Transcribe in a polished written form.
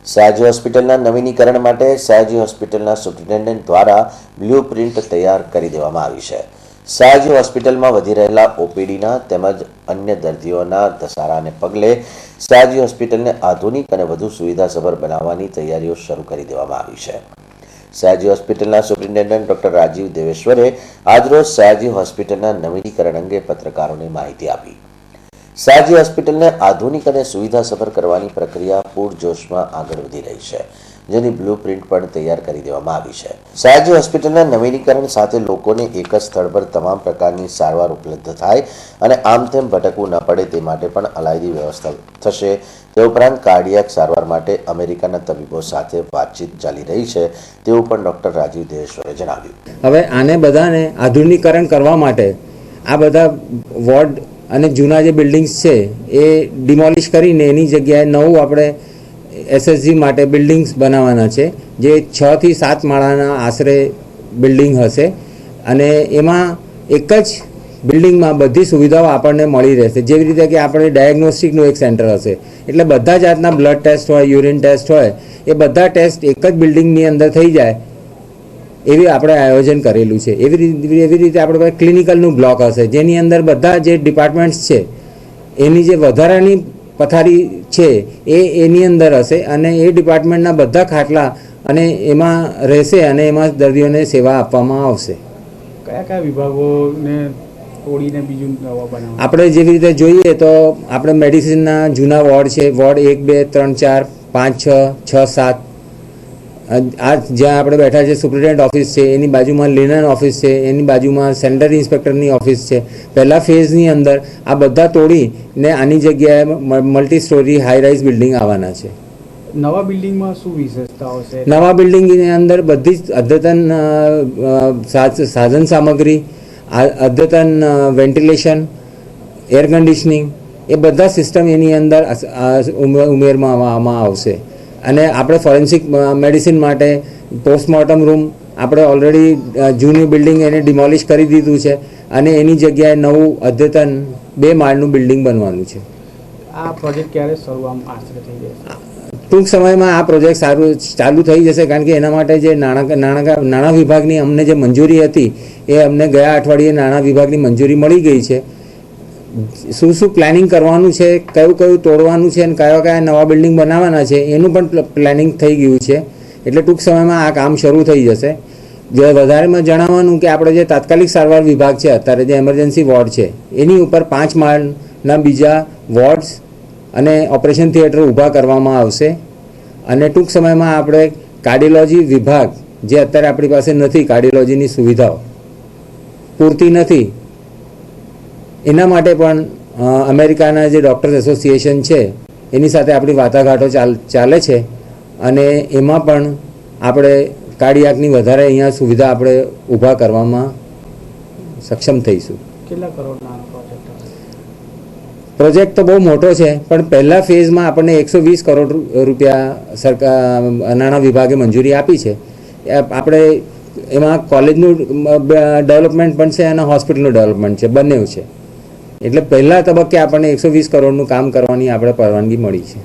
સયાજી હોસ્પિટલના નવીનીકરણ માટે સયાજી હોસ્પિટલના સુપ્રિન્ટેન્ડન્ટ દ્વારા બ્લુપ્રિન્ટ તૈયાર કરી દેવામાં આવી છે। સયાજી હોસ્પિટલમાં વધી રહેલા ઓપીડીના તેમજ અન્ય દર્દીઓના ધસારાને પગલે સયાજી હોસ્પિટલને આધુનિક અને વધુ સુવિધાસભર બનાવવાની તૈયારીઓ શરૂ કરી દેવામાં આવી છે। સયાજી હોસ્પિટલના સુપ્રિન્ટેન્ડન્ટ ડોક્ટર રાજીવ દેવેશ્વરે આજરોજ સયાજી હોસ્પિટલના નવીનીકરણ અંગે પત્રકારોને માહિતી આપી। સયાજી હોસ્પિટલને આધુનિક અને સુવિધાસભર કરવાની પ્રક્રિયા પૂરજોશમાં આગળ વધી રહી છે, જેની બ્લુપ્રિન્ટ પણ તૈયાર કરી દેવામાં આવી છે। સયાજી હોસ્પિટલના નવીનીકરણ સાથે લોકોને એક જ સ્થળ પર તમામ પ્રકારની સારવાર ઉપલબ્ધ થાય અને આમ તેમ ભટકવું ન પડે તે માટે પણ અલાયદી વ્યવસ્થા થશે। તે ઉપરાંત કાર્ડિયાક સારવાર માટે અમેરિકાના તબીબો સાથે વાતચીત ચાલી રહી છે, તેવું પણ ડોક્ટર રાજીવ દેવેશ્વરે જણાવ્યું। હવે આને બધાને આધુનિકરણ કરવા માટે આ બધા વોર્ડ અને જૂના જે બિલ્ડિંગ્સ છે એ ડિમોલિશ કરીને એની જગ્યાએ નવું આપણે એસએસજી માટે બિલ્ડિંગ્સ બનાવવાના છે, જે 6 થી 7 માળાના આશરે બિલ્ડિંગ હશે અને એમાં એક જ બિલ્ડિંગમાં બધી સુવિધાઓ આપણને મળી રહેશે। જેવી રીતે કે આપણે ડાયગ્નોસ્ટિકનું એક સેન્ટર હશે, એટલે બધા જાતના બ્લડ ટેસ્ટ હોય, યુરિન ટેસ્ટ હોય, એ બધા ટેસ્ટ એક જ બિલ્ડિંગની અંદર થઈ જાય એવી આપણે આયોજન કરેલું છે। એવી રીતે આપણે પાસે ક્લિનિકલનું બ્લોક હશે, જેની અંદર બધા જે ડિપાર્ટમેન્ટ્સ છે એની જે વધારાની પથારી છે એની અંદર હશે અને એ ડિપાર્ટમેન્ટના બધા ખાટલા અને એમાં રહેશે અને એમાં દર્દીઓને સેવા આપવામાં આવશે। કયા કયા વિભાગોને તોડીને બીજું નવા બનાવવા? આપણે જેવી રીતે જોઈએ તો આપણે મેડિસિનના જૂના વોર્ડ છે, વોર્ડ 1, 2, 3, 4, 5, 6, 7, આ જ્યાં આપણે બેઠા છે સુપ્રિન્ટેન્ડન્ટ ઓફિસ છે, એની બાજુમાં લિનન ઓફિસ છે, એની બાજુમાં સેન્ટર ઇન્સ્પેક્ટરની ઓફિસ છે। પહેલા ફેઝની અંદર આ બધા તોડીને આની જગ્યાએ multi story high rise building આવવાના છે। નવા બિલ્ડિંગમાં શું વિશેષતાઓ છે? નવા બિલ્ડિંગની અંદર બધી જ અદ્યતન સાધન સામગ્રી, અદ્યતન વેન્ટિલેશન, એર કન્ડિશનિંગ, એ બધા સિસ્ટમ એની અંદર ઉમેરવામાં આવશે। અને આપણે ફોરેન્સિક મેડિસિન માટે પોસ્ટમોર્ટમ રૂમ આપણે ઓલરેડી જૂની બિલ્ડિંગ એને ડિમોલિશ કરી દીધું છે અને એની જગ્યાએ નવું અદ્યતન 2 માળનું બિલ્ડિંગ બનવાનું છે। આ પ્રોજેક્ટ ક્યારે શરૂ આશરે થઈ જશે? ટૂંક સમયમાં આ પ્રોજેક્ટ ચાલુ થઈ જશે, કારણ કે એના માટે જે નાણાં વિભાગની અમને જે મંજૂરી હતી એ અમને ગયા અઠવાડિયે નાણાં વિભાગની મંજૂરી મળી ગઈ છે। શું પ્લાનિંગ કરવાનું છે, કયું તોડવાનું છે અને કયા નવા બિલ્ડિંગ બનાવવાના છે એનું પણ પ્લાનિંગ થઈ ગયું છે, એટલે ટૂંક સમયમાં આ કામ શરૂ થઈ જશે। જે વધારેમાં જણાવવાનું કે આપણે જે તાત્કાલિક સારવાર વિભાગ છે, અત્યારે જે એમરજન્સી વોર્ડ છે, એની ઉપર 5 માળના બીજા વોર્ડ્સ અને ઓપરેશન થિયેટર ઊભા કરવામાં આવશે અને ટૂંક સમયમાં આપણે કાર્ડિયોલોજી વિભાગ, જે અત્યારે આપણી પાસે નથી, કાર્ડિયોલોજીની સુવિધાઓ પૂરતી નથી, એના માટે પણ અમેરિકાના જે ડૉક્ટર્સ એસોસિએશન છે એની સાથે આપણી વાટાઘાટો ચાલે છે અને એમાં પણ આપણે કાર્ડિયાકની વધારે અહીંયા સુવિધા આપણે ઊભા કરવામાં સક્ષમ થઈશું। કેટલા કરોડના પ્રોજેક્ટ તો બહુ મોટો છે, પણ પહેલા ફેઝમાં આપણને 120 કરોડ રૂપિયા સરકાર નાણાં વિભાગે મંજૂરી આપી છે। આપણે એમાં કોલેજનું ડેવલપમેન્ટ પણ છે અને હોસ્પિટલનું ડેવલપમેન્ટ છે, બંને છે, એટલે પહેલા તબક્કે આપણને 120 કરોડનું કામ કરવાની આપણે પરવાનગી મળી છે।